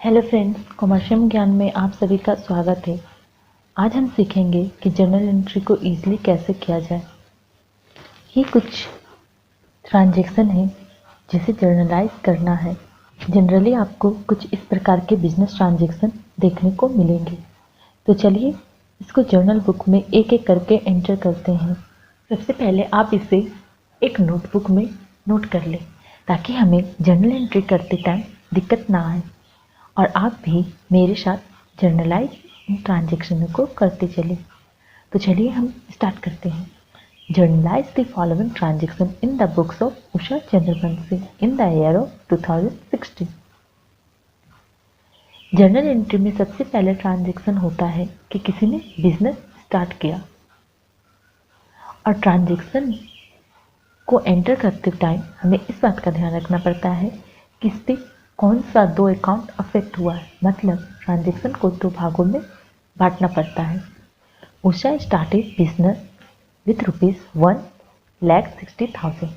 Hello friends, commercial ज्ञान में आप सभी का स्वागत है। आज हम सीखेंगे कि जर्नल एंट्री को इजीली कैसे किया जाए। ये कुछ ट्रांजैक्शन है जिसे जर्नलाइज करना है। जनरली आपको कुछ इस प्रकार के बिजनेस ट्रांजैक्शन देखने को मिलेंगे। तो चलिए इसको जर्नल बुक में एक एक करके एंटर करते हैं। सबसे पहले आप इसे एक नोटबुक में नोट कर लें ताकि हमें जर्नल एंट्री करते टाइम दिक्कत ना आए और आप भी मेरे साथ जर्नलाइज इन ट्रांजेक्शन को करते चले। तो चलिए हम स्टार्ट करते हैं। Generalized the following transaction in the books of Usha Chandravanshi in the year of 2016। Journal entry में सबसे पहले ट्रांजेक्शन होता है कि किसी ने बिजनेस स्टार्ट किया और ट्रांजेक्शन को एंटर करते टाइम हमें इस बात का ध्यान रखना पड़ता है कि इस पर कौन सा दो अकाउंट अफेक्ट हुआ है। मतलब ट्रांजैक्शन को दो भागों में बांटना पड़ता है। Usha started business with ₹1,60,000।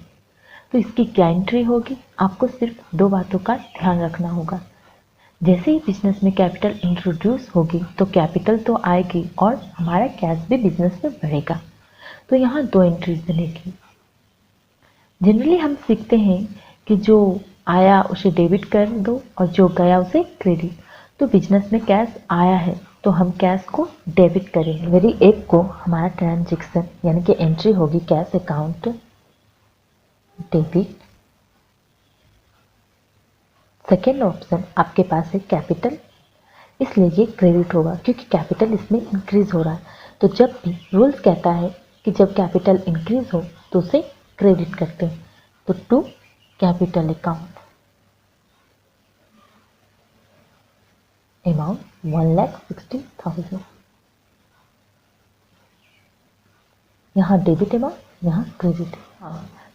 तो इसकी क्या एंट्री होगी, आपको सिर्फ दो बातों का ध्यान रखना होगा। जैसे ही बिजनेस में कैपिटल इंट्रोड्यूस होगी तो कैपिटल तो आएगी और हमारा कैश भी बिजनेस में बढ़ेगा। तो यहाँ दो एंट्रीज बनेगी। जनरली हम सीखते हैं कि जो आया उसे डेबिट कर दो और जो गया उसे क्रेडिट। तो बिजनेस में कैश आया है तो हम कैश को डेबिट करेंगे। मेरी एक को हमारा ट्रांजेक्शन यानी कि एंट्री होगी cash account debit. Second option आपके पास है कैपिटल, इसलिए ये क्रेडिट होगा क्योंकि कैपिटल इसमें इंक्रीज हो रहा है। तो जब भी रूल्स कहता है कि जब कैपिटल इंक्रीज हो तो उसे क्रेडिट करते हैं। तो टू कैपिटल अकाउंट अमाउंट 1,60,000। यहाँ डेबिट अमाउंट, यहाँ क्रेडिट।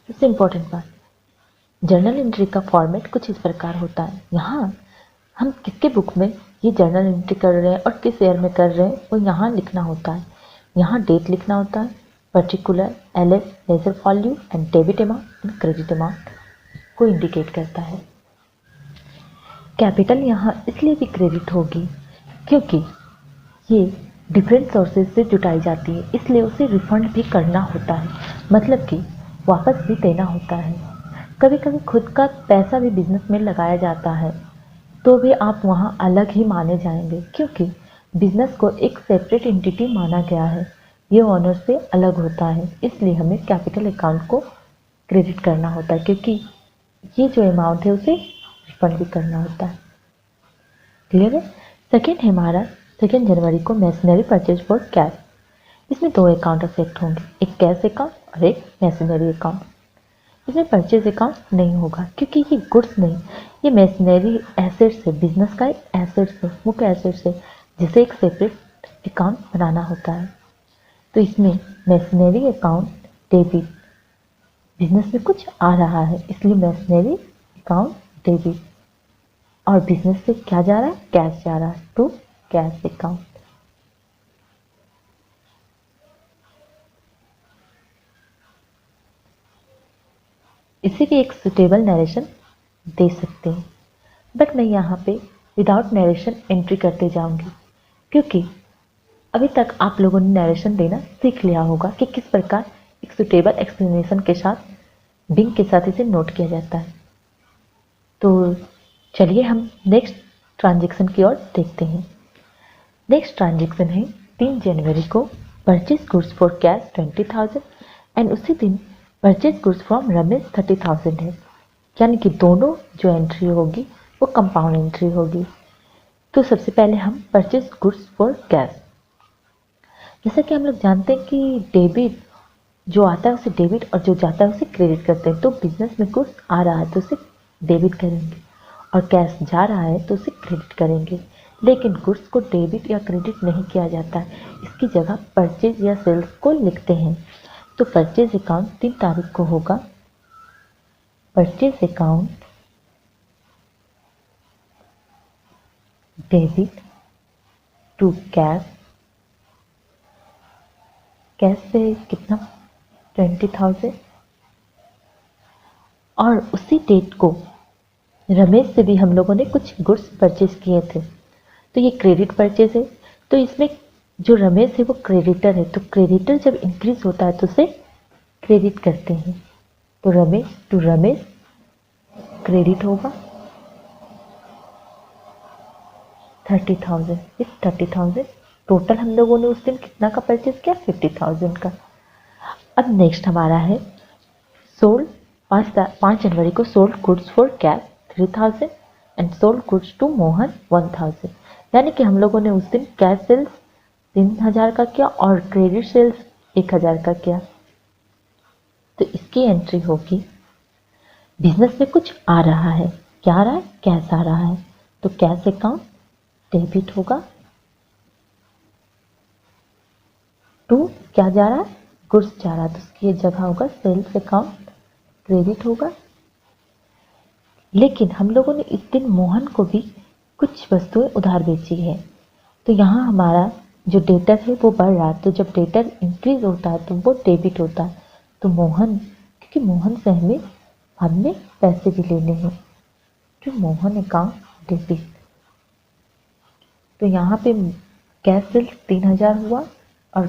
सबसे इंपॉर्टेंट बात, जर्नल एंट्री का फॉर्मेट कुछ इस प्रकार होता है। यहाँ हम किसके बुक में ये जर्नल एंट्री कर रहे हैं और किस ईयर में कर रहे हैं वो यहाँ लिखना होता है। यहाँ डेट लिखना होता है, particular, LS, ledger volume and debit amount and credit amount को इंडिकेट करता है। कैपिटल यहाँ इसलिए भी क्रेडिट होगी क्योंकि ये डिफरेंट सोर्सेज से जुटाई जाती है, इसलिए उसे रिफंड भी करना होता है। मतलब कि वापस भी देना होता है। कभी कभी खुद का पैसा भी बिजनेस में लगाया जाता है तो भी आप वहाँ अलग ही माने जाएंगे क्योंकि बिजनेस को एक सेपरेट एंटिटी माना गया है। ये ऑनर से अलग होता है, इसलिए हमें कैपिटल अकाउंट को क्रेडिट करना होता है क्योंकि ये जो अमाउंट है उसे रिफंड भी करना होता है। क्लियर है। सेकेंड है हमारा 2 जनवरी को मशीनरी परचेज फॉर कैश। इसमें दो अकाउंट अफेक्ट होंगे, एक कैश अकाउंट और एक मशीनरी अकाउंट। इसमें परचेज अकाउंट नहीं होगा क्योंकि ये गुड्स नहीं, ये मशीनरी एसेट्स है, बिजनेस का एक एसेट्स है, मुख्य एसेट्स है जिसे एक सेपरेट अकाउंट बनाना होता है। तो इसमें मशीनरी अकाउंट डेबिट, बिजनेस में कुछ आ रहा है इसलिए मशीनरी अकाउंट डेबिट, और बिजनेस से क्या जा रहा है, कैश जा रहा है, टू कैश अकाउंट। इसे भी एक सुटेबल नरेशन दे सकते हैं, बट मैं यहाँ पे विदाउट नरेशन एंट्री करते जाऊंगी क्योंकि अभी तक आप लोगों ने नरेशन देना सीख लिया होगा कि किस प्रकार एक सुटेबल एक्सप्लेनेशन के साथ बिंग के साथ इसे नोट किया जाता है। तो चलिए हम नेक्स्ट ट्रांजेक्शन की ओर देखते हैं। नेक्स्ट ट्रांजेक्शन है 3 जनवरी को purchase goods for cash 20,000 and उसी दिन परचेज गुड्स फ्रॉम रमेश 30,000 है। यानी कि दोनों जो एंट्री होगी वो कंपाउंड एंट्री होगी। तो सबसे पहले हम परचेज गुड्स फॉर कैश, जैसा कि हम लोग जानते हैं कि डेबिट जो आता है उसे डेबिट और जो जाता है उसे क्रेडिट करते हैं। तो बिजनेस में गुड्स आ रहा है तो उसे डेबिट करेंगे और कैश जा रहा है तो उसे क्रेडिट करेंगे। लेकिन गुड्स को डेबिट या क्रेडिट नहीं किया जाता है, इसकी जगह परचेज या सेल्स को लिखते हैं। तो परचेज अकाउंट 3 तारीख को होगा, purchase account debit to cash. Cash से कितना, 20,000, और उसी डेट को रमेश से भी हम लोगों ने कुछ गुड्स परचेज किए थे, तो ये क्रेडिट परचेज है। तो इसमें जो रमेश है वो क्रेडिटर है, तो क्रेडिटर जब इंक्रीज होता है तो उसे क्रेडिट करते हैं। तो रमेश टू रमेश क्रेडिट होगा 30,000। इस 30,000 टोटल हम लोगों ने उस दिन कितना का परचेज किया, 50,000 का। अब नेक्स्ट हमारा है सोल्ड 5 जनवरी को sold goods for cash 3,000 and sold goods to Mohan 1,000। यानी कि हम लोगों ने उस दिन कैश सेल्स 3,000 का किया और क्रेडिट सेल्स 1,000 का किया। तो इसकी एंट्री होगी बिजनेस में कुछ आ रहा है। क्या आ रहा है, कैश आ रहा है, तो कैश अकाउंट डेबिट होगा टू क्या जा रहा है, गुड्स जा रहा है, तो उसकी जगह होगा सेल्स अकाउंट क्रेडिट होगा। लेकिन हम लोगों ने इस दिन मोहन को भी कुछ वस्तुएं उधार बेची है, तो यहाँ हमारा जो डेटर है वो बढ़ रहा है। तो जब डेटर इंक्रीज होता है तो वो डेबिट होता है। तो मोहन, क्योंकि मोहन से हमने पैसे भी लेने हैं, तो मोहन अकाउंट डेबिट। तो यहाँ पे कैश सेल्स 3,000 हुआ और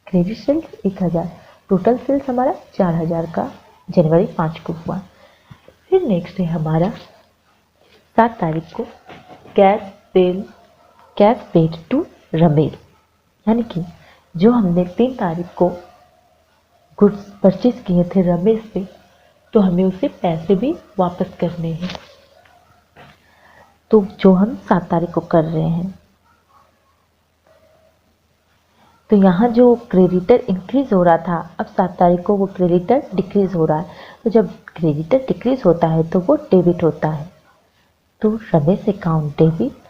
क्रेडिट सेल्स 1,000, टोटल सेल्स हमारा 4,000 का जनवरी 5 को हुआ। फिर नेक्स्ट है हमारा 7 तारीख को कैश पेड टू रमेश, यानी कि जो हमने 3 तारीख को गुड्स परचेज किए थे रमेश से, तो हमें उसे पैसे भी वापस करने हैं, तो जो हम 7 तारीख को कर रहे हैं। तो यहाँ जो क्रेडिटर इंक्रीज हो रहा था, अब 7 तारीख को वो क्रेडिटर डिक्रीज हो रहा है। तो जब क्रेडिटर डिक्रीज होता है तो वो डेबिट होता है, तो रमेश अकाउंट डेबिट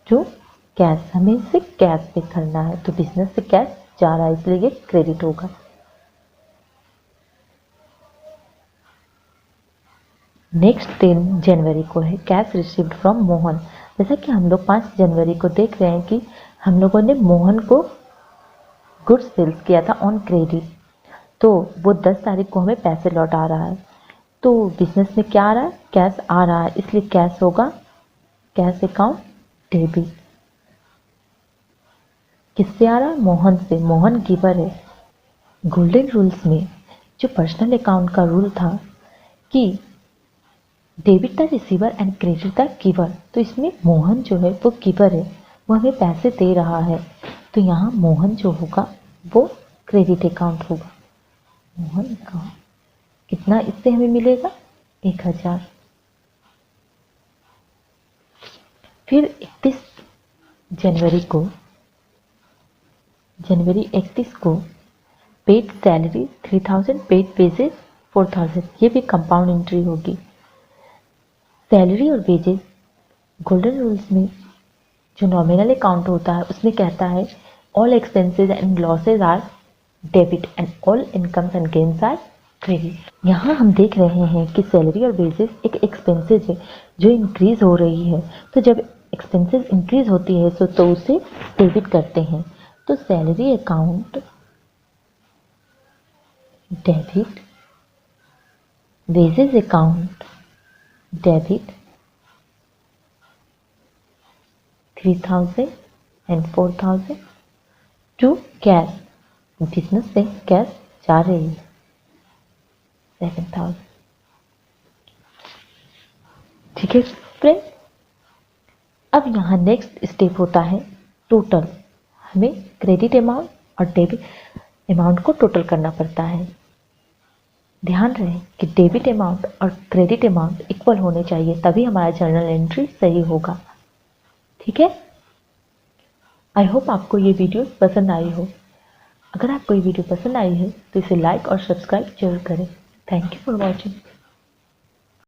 जो कैश, हमें इसे कैश पे करना है, तो बिजनेस से कैश जा रहा है इसलिए ये क्रेडिट होगा। नेक्स्ट 3 जनवरी को है कैश रिसीव्ड फ्रॉम मोहन। जैसा कि हम लोग 5 जनवरी को देख रहे हैं कि हम लोगों ने मोहन को गुड्स सेल्स किया था ऑन क्रेडिट, तो वो 10 तारीख को हमें पैसे लौटा रहा है। तो बिजनेस में क्या आ रहा है, कैश आ रहा है, इसलिए कैश होगा कैश अकाउंट डेबिट। किससे आ रहा है, मोहन से, मोहन गिवर है। गोल्डन रूल्स में जो पर्सनल अकाउंट का रूल था कि debit the receiver and credit the giver, तो इसमें मोहन जो है वो गिवर है, वो हमें पैसे दे रहा है, तो यहाँ मोहन जो होगा वो क्रेडिट अकाउंट होगा। मोहन अकाउंट कितना इससे हमें मिलेगा, 1,000। फिर 31 जनवरी 31 को पेड सैलरी 3,000, पेड वेजेस 4,000, ये भी कंपाउंड एंट्री होगी। सैलरी और वेजेस गोल्डन रूल्स में जो नॉमिनल अकाउंट होता है उसमें कहता है all expenses and losses are debit and all incomes and gains are credit. यहाँ हम देख रहे हैं कि सैलरी और वेजेस एक एक्सपेंसेस है जो इंक्रीज हो रही है, तो जब एक्सपेंसेस इंक्रीज होती है तो उसे डेबिट करते हैं। तो salary account debit, wages account debit 3,000 and 4,000 to cash, business से कैश जा रही है 7,000। ठीक है फ्रेंड, अब यहाँ नेक्स्ट स्टेप होता है टोटल। हमें क्रेडिट अमाउंट और डेबिट अमाउंट को टोटल करना पड़ता है। ध्यान रहे कि डेबिट अमाउंट और क्रेडिट अमाउंट इक्वल होने चाहिए, तभी हमारा जर्नल एंट्री सही होगा। ठीक है, आई होप आपको ये वीडियो पसंद आई हो। अगर आपको ये वीडियो पसंद आई है तो इसे लाइक और सब्सक्राइब जरूर करें। Thank you for watching.